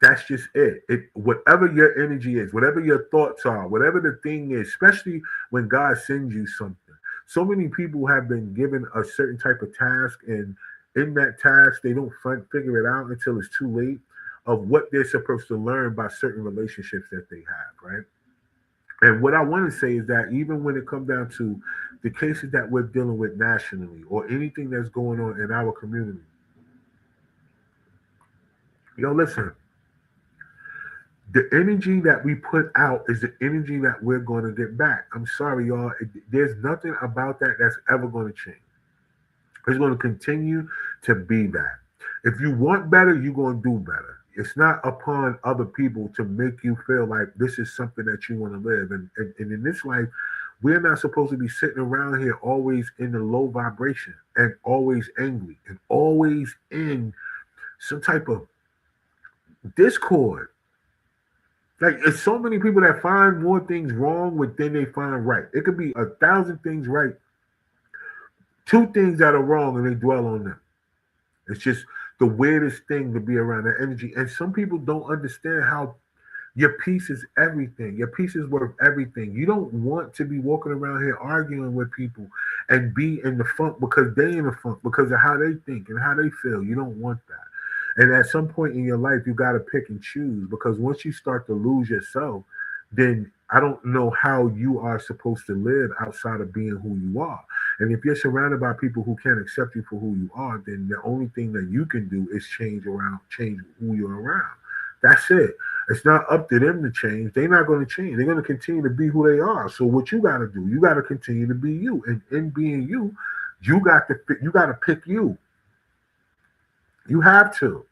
That's just it. Whatever your energy is, whatever your thoughts are, whatever the thing is, especially when God sends you something. So many people have been given a certain type of task, and in that task, they don't figure it out until it's too late of what they're supposed to learn by certain relationships that they have, right? And what I want to say is that even when it comes down to the cases that we're dealing with nationally or anything that's going on in our community, listen, the energy that we put out is the energy that we're going to get back. I'm sorry, y'all. There's nothing about that that's ever going to change. It's going to continue to be that. If you want better, you're going to do better. It's not upon other people to make you feel like this is something that you want to live. And in this life, we're not supposed to be sitting around here always in the low vibration and always angry and always in some type of discord. Like, it's so many people that find more things wrong than they find right. It could be 1,000 things right, two things that are wrong, and they dwell on them. It's just the weirdest thing to be around that energy. And some people don't understand how your peace is everything. Your peace is worth everything. You don't want to be walking around here arguing with people and be in the funk because they in the funk because of how they think and how they feel. You don't want that. And at some point in your life, you got to pick and choose because once you start to lose yourself, then I don't know how you are supposed to live outside of being who you are. And if you're surrounded by people who can't accept you for who you are, then the only thing that you can do is change who you're around. That's it. It's not up to them to change. They're not going to change. They're going to continue to be who they are. So what you got to do, you got to continue to be you. And in being you, you got to pick you. You have to,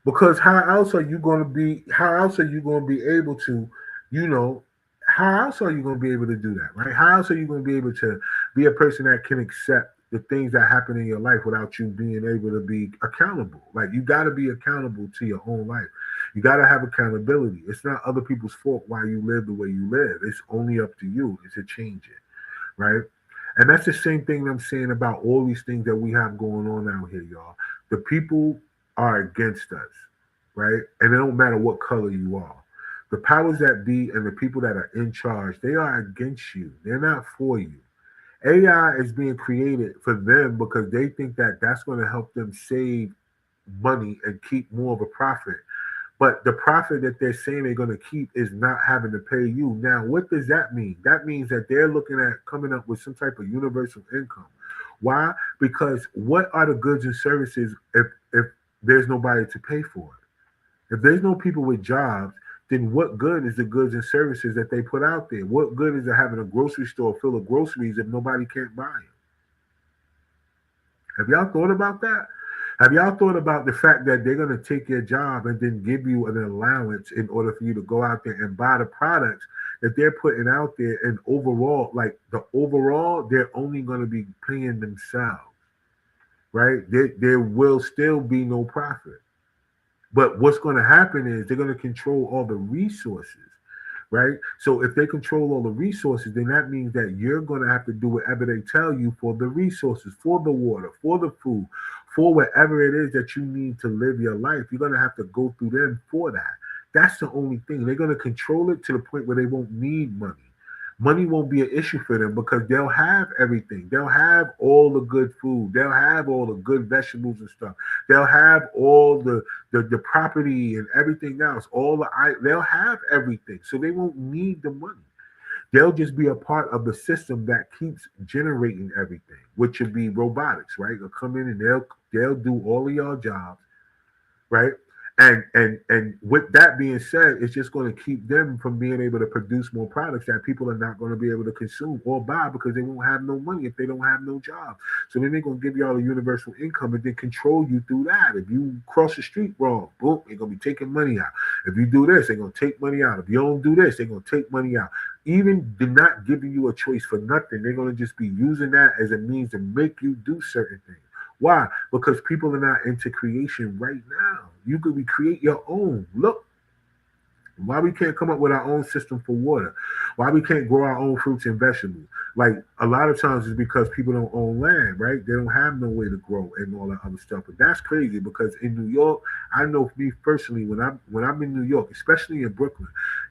because how else are you going to be? How else are you going to be able to, you know, how else are you going to be able to do that, right? How else are you going to be able to be a person that can accept the things that happen in your life without you being able to be accountable? Like, you got to be accountable to your own life. You got to have accountability. It's not other people's fault why you live the way you live. It's only up to you to change it, right? And that's the same thing I'm saying about all these things that we have going on out here, y'all. The people are against us, right? And it don't matter what color you are. The powers that be and the people that are in charge, they are against you. They're not for you. AI is being created for them because they think that that's going to help them save money and keep more of a profit. But the profit that they're saying they're going to keep is not having to pay you. Now, what does that mean? That means that they're looking at coming up with some type of universal income. Why? Because what are the goods and services if there's nobody to pay for it? If there's no people with jobs, then what good is the goods and services that they put out there? What good is it having a grocery store full of groceries if nobody can't buy them? Have y'all thought about that? Have y'all thought about the fact that they're going to take your job and then give you an allowance in order for you to go out there and buy the products that they're putting out there? And overall, like they're only going to be paying themselves, right? There will still be no profit. But what's going to happen is they're going to control all the resources, right? So if they control all the resources, then that means that you're going to have to do whatever they tell you for the resources, for the water, for the food, for whatever it is that you need to live your life. You're going to have to go through them for that. That's the only thing. They're going to control it to the point where they won't need money. Money won't be an issue for them because they'll have everything. They'll have all the good food. They'll have all the good vegetables and stuff. They'll have all the property and everything else. They'll have everything. So they won't need the money. They'll just be a part of the system that keeps generating everything, which would be robotics, right? They'll come in and they'll do all of your jobs, right? And with that being said, it's just going to keep them from being able to produce more products that people are not going to be able to consume or buy because they won't have no money if they don't have no job. So then they're going to give you all a universal income and then control you through that. If you cross the street wrong, boom, they're going to be taking money out. If you do this, they're going to take money out. If you don't do this, they're going to take money out. Even they're not giving you a choice for nothing. They're going to just be using that as a means to make you do certain things. Why? Because people are not into creation right now. You could recreate your own. Look, why we can't come up with our own system for water? Why we can't grow our own fruits and vegetables? Like a lot of times it's because people don't own land, right? They don't have no way to grow and all that other stuff. But that's crazy because in New York, I know for me personally, when I'm in New York, especially in Brooklyn,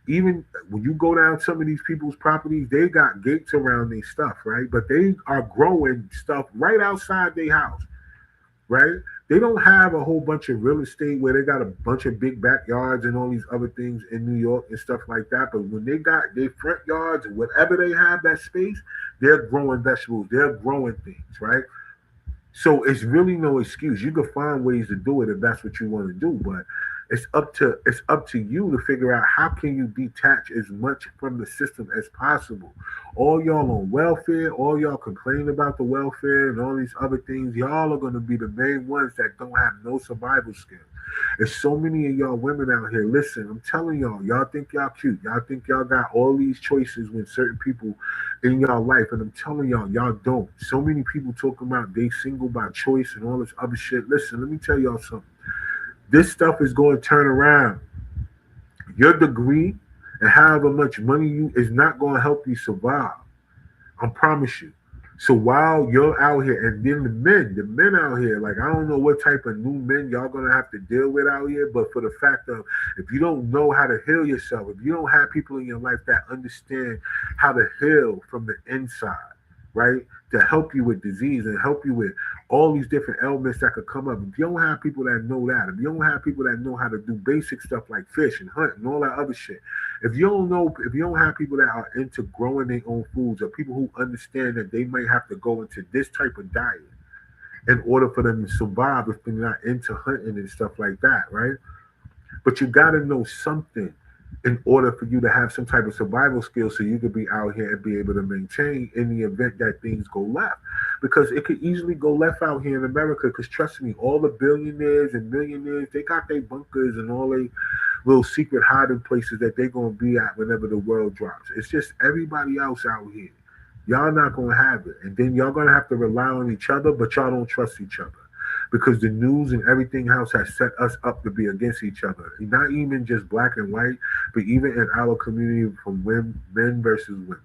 even when you go down some of these people's properties, they got gates around their stuff, right? But they are growing stuff right outside their house, right? They don't have a whole bunch of real estate where they got a bunch of big backyards and all these other things in New York and stuff like that. But when they got their front yards and whatever they have that space, they're growing vegetables, they're growing things, right? So it's really no excuse. You can find ways to do it if that's what you want to do, but it's up to you to figure out how can you detach as much from the system as possible. All y'all on welfare, all y'all complaining about the welfare and all these other things, y'all are gonna be the main ones that don't have no survival skills. There's so many of y'all women out here. Listen, I'm telling y'all think y'all cute. Y'all think y'all got all these choices with certain people in y'all life, and I'm telling y'all don't. So many people talking about they single by choice and all this other shit. Listen, let me tell y'all something. This stuff is going to turn around. Your degree and however much money you is not going to help you survive. I promise you. So while you're out here, and then the men out here, like I don't know what type of new men y'all gonna have to deal with out here, but for the fact of if you don't know how to heal yourself, if you don't have people in your life that understand how to heal from the inside, right? To help you with disease and help you with all these different elements that could come up. If you don't have people that know that, if you don't have people that know how to do basic stuff like fish and hunt and all that other shit, if you don't have people that are into growing their own foods or people who understand that they might have to go into this type of diet in order for them to survive if they're not into hunting and stuff like that, right? But you got to know something in order for you to have some type of survival skills so you could be out here and be able to maintain in the event that things go left. Because it could easily go left out here in America. Because trust me, all the billionaires and millionaires, they got their bunkers and all their little secret hiding places that they're going to be at whenever the world drops. It's just everybody else out here. Y'all not going to have it. And then y'all going to have to rely on each other, but y'all don't trust each other because the news and everything else has set us up to be against each other. Not even just black and white, but even in our community from men versus women.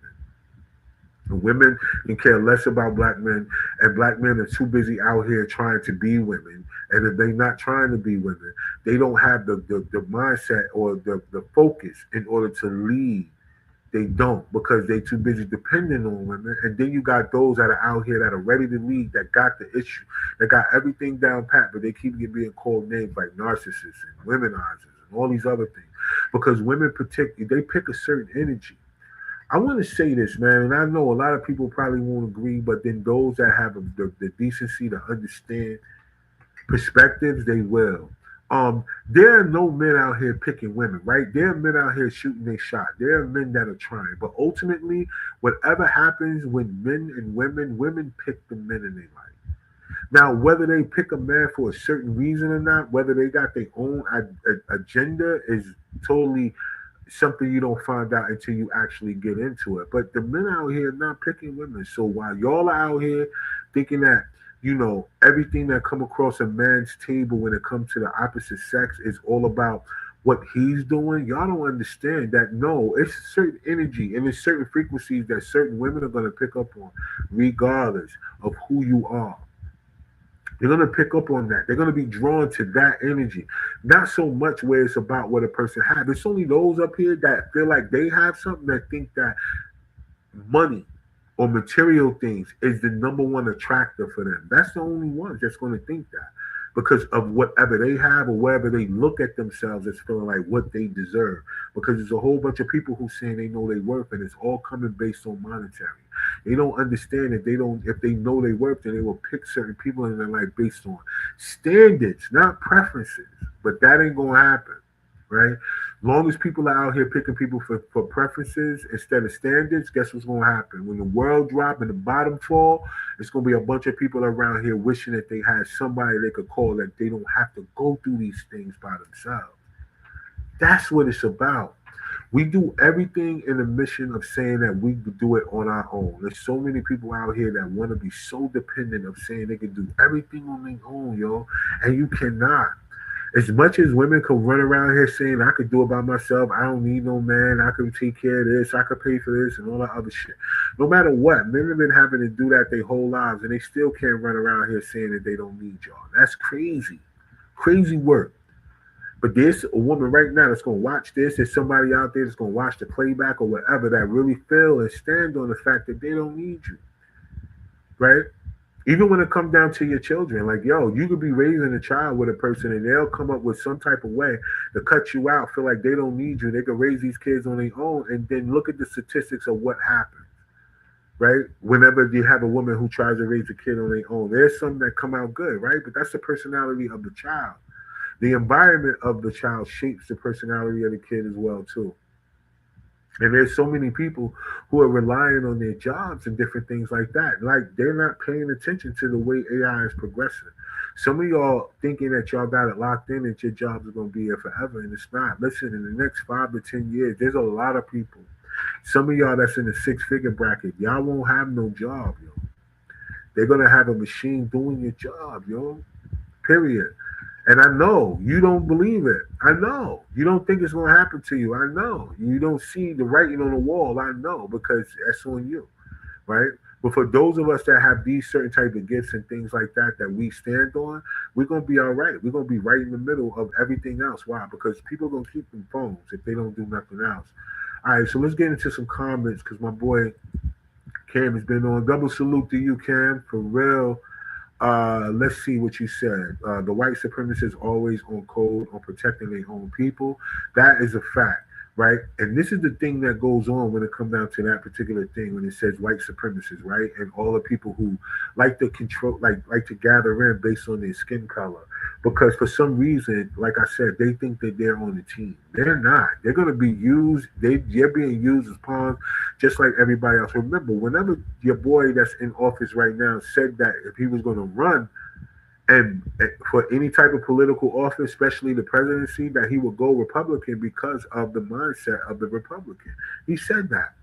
And women can care less about black men, and black men are too busy out here trying to be women. And if they're not trying to be women, they don't have the mindset or the focus in order to lead. They don't because they too busy depending on women. And then you got those that are out here that are ready to lead, that got the issue, that got everything down pat, but they keep being called names like narcissists and womenizers and all these other things. Because women they pick a certain energy. I want to say this, man, and I know a lot of people probably won't agree, but then those that have the decency to understand perspectives, they will. There are no men out here picking women, right? There are men out here shooting their shot. There are men that are trying, but ultimately, whatever happens when men and women pick the men in their life. Now, whether they pick a man for a certain reason or not, whether they got their own agenda, is totally something you don't find out until you actually get into it. But the men out here not picking women. So while y'all are out here thinking that everything that come across a man's table when it comes to the opposite sex is all about what he's doing, y'all don't understand that no, it's certain energy and it's certain frequencies that certain women are going to pick up on regardless of who you are. They're going to pick up on that. They're going to be drawn to that energy. Not so much where it's about what a person has. It's only those up here that feel like they have something that think that money or material things is the number one attractor for them. That's the only ones that's going to think that because of whatever they have or wherever they look at themselves as feeling like what they deserve. Because there's a whole bunch of people who saying they know their worth and it's all coming based on monetary. They don't understand that if they know their worth, then they will pick certain people in their life based on standards, not preferences. But that ain't gonna happen, right? Long as people are out here picking people for preferences instead of standards, guess what's gonna happen? When the world drop and the bottom fall, it's gonna be a bunch of people around here wishing that they had somebody they could call that they don't have to go through these things by themselves. That's what it's about. We do everything in the mission of saying that we do it on our own. There's so many people out here that want to be so dependent of saying they can do everything on their own, yo, and you cannot. As much as women can run around here saying I could do it by myself, I don't need no man, I could take care of this, I could pay for this, and all that other shit. No matter what, men have been having to do that their whole lives, and they still can't run around here saying that they don't need y'all. That's crazy, crazy work. But there's a woman right now that's going to watch this. There's somebody out there that's going to watch the playback or whatever that really feel and stand on the fact that they don't need you, right? Even when it comes down to your children, like, yo, you could be raising a child with a person and they'll come up with some type of way to cut you out, feel like they don't need you. They could raise these kids on their own and then look at the statistics of what happens, right? Whenever you have a woman who tries to raise a kid on their own, there's some that come out good, right? But that's the personality of the child. The environment of the child shapes the personality of the kid as well, too. And there's so many people who are relying on their jobs and different things like that. Like they're not paying attention to the way AI is progressing. Some of y'all thinking that y'all got it locked in and your jobs are going to be here forever, and it's not. Listen, in the next 5 to 10 years, there's a lot of people. Some of y'all that's in the six-figure bracket, y'all won't have no job, yo. They're going to have a machine doing your job, yo. Period. And I know you don't believe it. I know you don't think it's going to happen to you. I know you don't see the writing on the wall. I know because that's on you, right? But for those of us that have these certain type of gifts and things like that that we stand on, we're going to be all right. We're going to be right in the middle of everything else. Why? Because people are going to keep them phones if they don't do nothing else. All right, so let's get into some comments because my boy Cam has been on. Double salute to you, Cam, for real. Let's see what you said. The white supremacists always on code on protecting their own people. That is a fact, right? And this is the thing that goes on when it comes down to that particular thing when it says white supremacists, right? And all the people who like to control, like to gather in based on their skin color, because for some reason, like I said, they think that they're on the team. They're not. They're going to be used. They're being used as pawns, just like everybody else. Remember, whenever your boy that's in office right now said that if he was going to run and for any type of political office, especially the presidency, that he would go Republican because of the mindset of the Republican. He said that.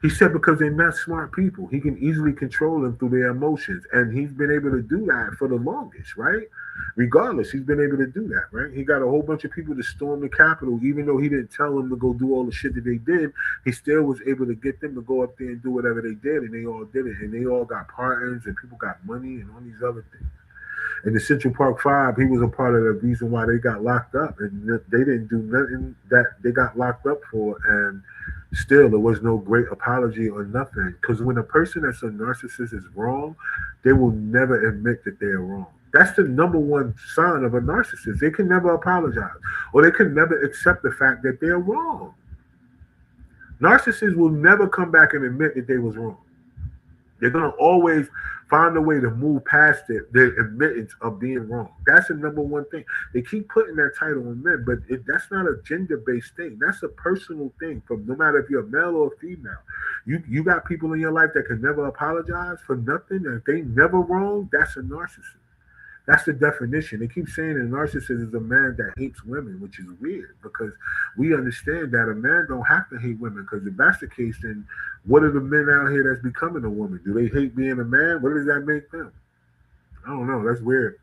He said because they're not smart people. He can easily control them through their emotions. And he's been able to do that for the longest, right? Regardless, he's been able to do that, right? He got a whole bunch of people to storm the Capitol, even though he didn't tell them to go do all the shit that they did. He still was able to get them to go up there and do whatever they did, and they all did it. And they all got pardons, and people got money and all these other things. And the Central Park Five, he was a part of the reason why they got locked up, and they didn't do nothing that they got locked up for, and still there was no great apology or nothing. Because when a person that's a narcissist is wrong, they will never admit that they are wrong. That's the number one sign of a narcissist. They can never apologize, or they can never accept the fact that they're wrong. Narcissists will never come back and admit that they was wrong. They're gonna always find a way to move past it, their admittance of being wrong. That's the number one thing. They keep putting that title on men, but that's not a gender-based thing. That's a personal thing. From no matter if you're male or female, you got people in your life that can never apologize for nothing, and if they never wrong, that's a narcissist. That's the definition. They keep saying a narcissist is a man that hates women, which is weird because we understand that a man don't have to hate women. Because if that's the case, then what are the men out here that's becoming a woman? Do they hate being a man? What does that make them? I don't know. That's weird.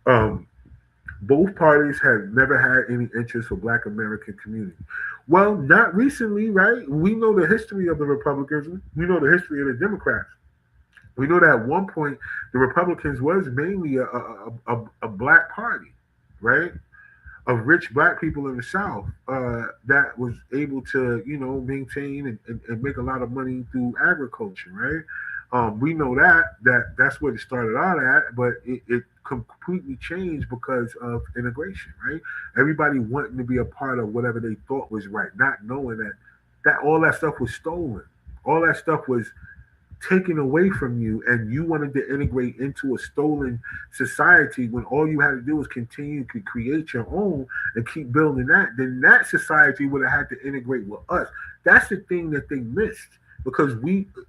Um, Both parties have never had any interest for Black American community. Well, not recently, right? We know the history of the Republicans. We know the history of the Democrats. We know that at one point the Republicans was mainly a black party, right? Of rich black people in the South that was able to, maintain and make a lot of money through agriculture, right? We know that's where it started out at, but it completely changed because of integration, right? Everybody wanting to be a part of whatever they thought was right, not knowing that all that stuff was stolen, all that stuff was taken away from you, and you wanted to integrate into a stolen society when all you had to do was continue to create your own and keep building that. Then that society would have had to integrate with us. That's the thing that they missed, because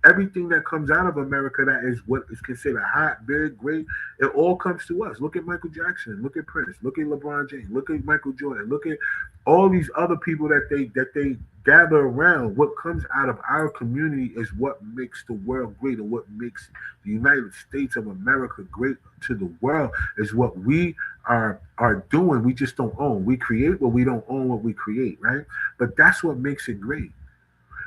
everything that comes out of America that is what is considered hot, big, great, it all comes to us. Look at Michael Jackson, look at Prince, look at LeBron James, look at Michael Jordan, look at all these other people that they gather around. What comes out of our community is what makes the world great, and what makes the United States of America great to the world is what we are doing. We just don't own. We create what we don't own what we create, right? But that's what makes it great.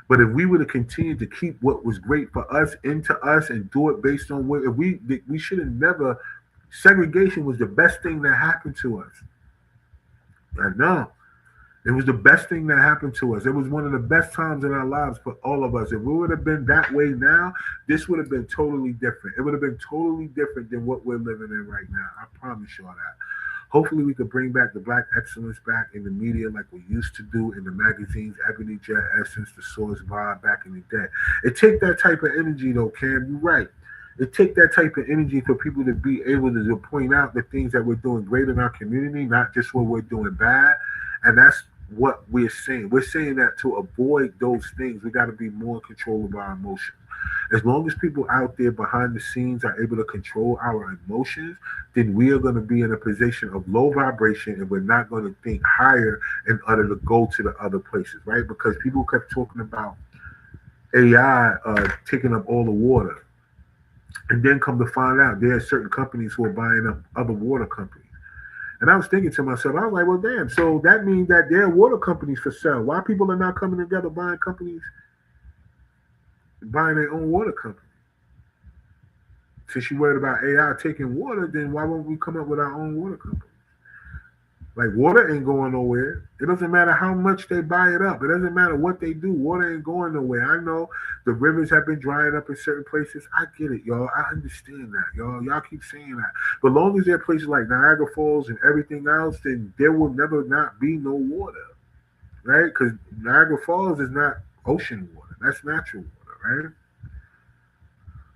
But if we were to continue to keep what was great for us into us and do it based on what if we should have never. Segregation was the best thing that happened to us. I know. It was the best thing that happened to us. It was one of the best times in our lives for all of us. If we would have been that way now, this would have been totally different. It would have been totally different than what we're living in right now. I promise you all that. Hopefully we could bring back the black excellence back in the media like we used to do in the magazines, Ebony Jet Essence, The Source Vibe back in the day. It take that type of energy though, Cam. You're right. It take that type of energy for people to be able to point out the things that we're doing great in our community, not just what we're doing bad. And that's what we're saying. We're saying that to avoid those things, we got to be more in control of our emotions. As long as people out there behind the scenes are able to control our emotions, then we are going to be in a position of low vibration, and we're not going to think higher in order to go to the other places, right? Because people kept talking about AI taking up all the water. And then come to find out there are certain companies who are buying up other water companies. And I was thinking to myself, I was like, well, damn, so that means that there are water companies for sale. Why people are not coming together buying companies, buying their own water company? Since you're worried about AI taking water, then why won't we come up with our own water company? Like, water ain't going nowhere. It doesn't matter how much they buy it up. It doesn't matter what they do. Water ain't going nowhere. I know the rivers have been drying up in certain places. I get it, y'all. I understand that, y'all. Y'all keep saying that. But as long as there are places like Niagara Falls and everything else, then there will never not be no water. right? Because Niagara Falls is not ocean water. That's natural water, right?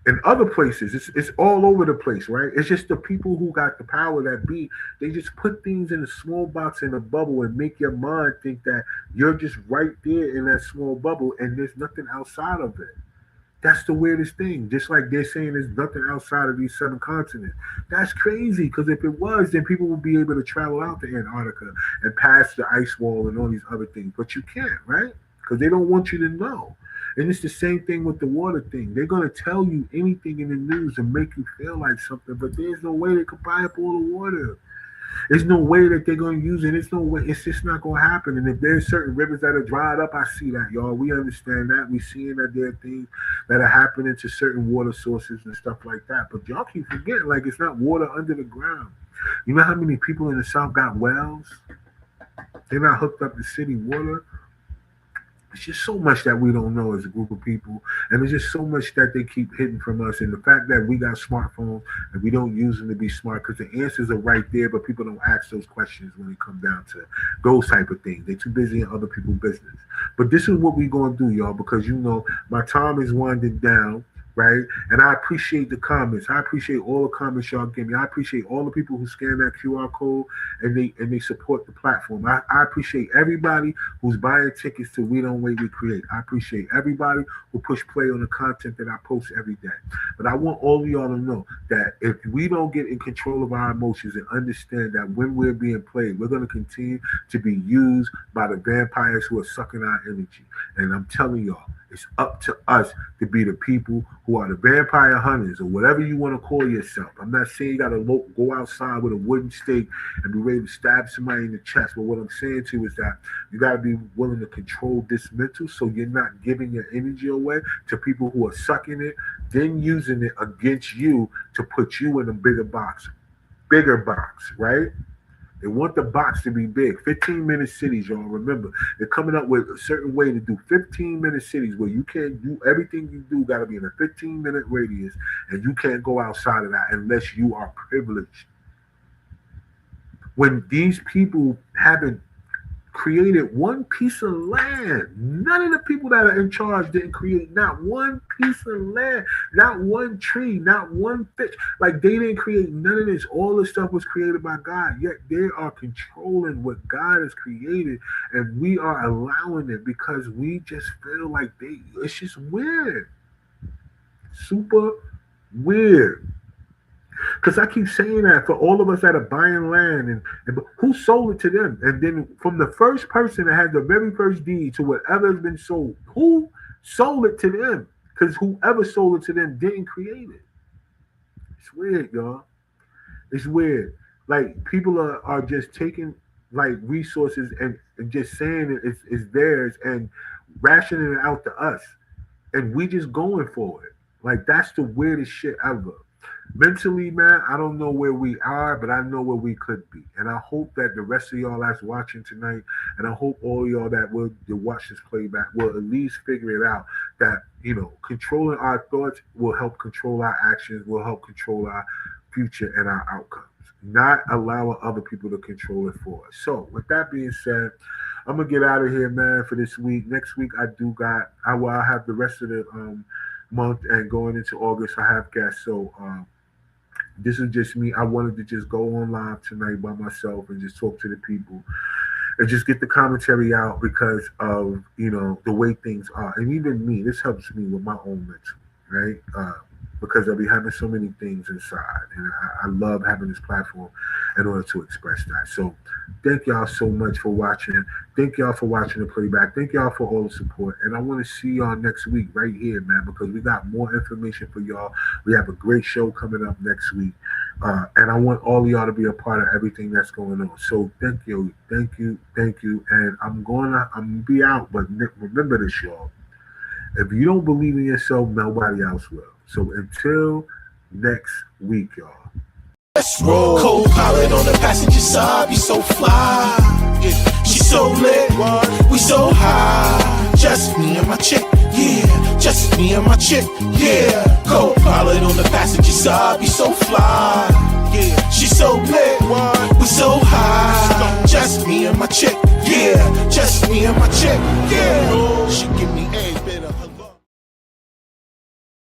In other places, it's all over the place, right? It's just the people who got the power that be, they just put things in a small box in a bubble and make your mind think that you're just right there in that small bubble and there's nothing outside of it. That's the weirdest thing. Just like they're saying there's nothing outside of these seven continents. That's crazy because if it was, then people would be able to travel out to Antarctica and pass the ice wall and all these other things. But you can't, right? Because they don't want you to know. And it's the same thing with the water thing. They're going to tell you anything in the news and make you feel like something, but there's no way they can buy up all the water. There's no way that they're going to use it. It's no way. It's just not going to happen. And if there's certain rivers that are dried up, I see that, y'all. We understand that. We seeing that there are things that are happening to certain water sources and stuff like that. But y'all keep forgetting, like, it's not water under the ground. You know how many people in the South got wells? They're not hooked up to city water. It's just so much that we don't know as a group of people. And there's just so much that they keep hidden from us. And the fact that we got smartphones and we don't use them to be smart because the answers are right there, but people don't ask those questions when it comes down to those type of things. They're too busy in other people's business. But this is what we're going to do, y'all, because, you know, my time is winding down. Right? And I appreciate the comments. I appreciate all the comments y'all give me. I appreciate all the people who scan that QR code and they support the platform. I appreciate everybody who's buying tickets to We Don't Wait, We Create. I appreciate everybody who push play on the content that I post every day. But I want all of y'all to know that if we don't get in control of our emotions and understand that when we're being played, we're going to continue to be used by the vampires who are sucking our energy. And I'm telling y'all, it's up to us to be the people who are the vampire hunters or whatever you want to call yourself. I'm not saying you got to go outside with a wooden stake and be ready to stab somebody in the chest. But what I'm saying to you is that you got to be willing to control this mental so you're not giving your energy away to people who are sucking it, then using it against you to put you in a bigger box, right? They want the box to be big. 15-minute cities, y'all. Remember, they're coming up with a certain way to do 15-minute cities where you can't do everything you do got to be in a 15-minute radius, and you can't go outside of that unless you are privileged. When these people haven't created one piece of land, none of the people that are in charge didn't create not one piece of land, not one tree, not one fish. Like, they didn't create none of this. All this stuff was created by God, yet they are controlling what God has created, and we are allowing it because we just feel like it's just weird. Super weird. Because I keep saying that for all of us that are buying land, and who sold it to them? And then from the first person that had the very first deed to whatever has been sold, who sold it to them? Because whoever sold it to them didn't create it. It's weird, y'all. It's weird. Like, people are just taking like resources and just saying it's theirs and rationing it out to us. And we just going for it. Like, that's the weirdest shit ever. Mentally, man, I don't know where we are, but I know where we could be. And I hope that the rest of y'all that's watching tonight, and I hope all y'all that will watch this playback will at least figure it out that, you know, controlling our thoughts will help control our actions, will help control our future and our outcomes, not allowing other people to control it for us. So with that being said, I'm going to get out of here, man, for this week. Next week, I have the rest of the month, and going into August, I have guests. So this is just me. I wanted to just go on live tonight by myself and just talk to the people and just get the commentary out because of, you know, the way things are. And even me, this helps me with my own mental, right? Because I'll be having so many things inside, and I love having this platform in order to express that. So thank y'all so much for watching. Thank y'all for watching the playback. Thank y'all for all the support. And I want to see y'all next week right here, man, because we got more information for y'all. We have a great show coming up next week. And I want all of y'all to be a part of everything that's going on. So thank you. And I'm gonna be out, but remember this, y'all. If you don't believe in yourself, nobody else will. So until next week, y'all. Let's roll. Co-pilot on the passenger side, be so fly. Yeah. She so lit, we so high. Just me and my chick, yeah. Just me and my chick, yeah. Co-pilot on the passenger side, be so fly. Yeah. She so lit, we so high. Just me and my chick, yeah. Just me and my chick.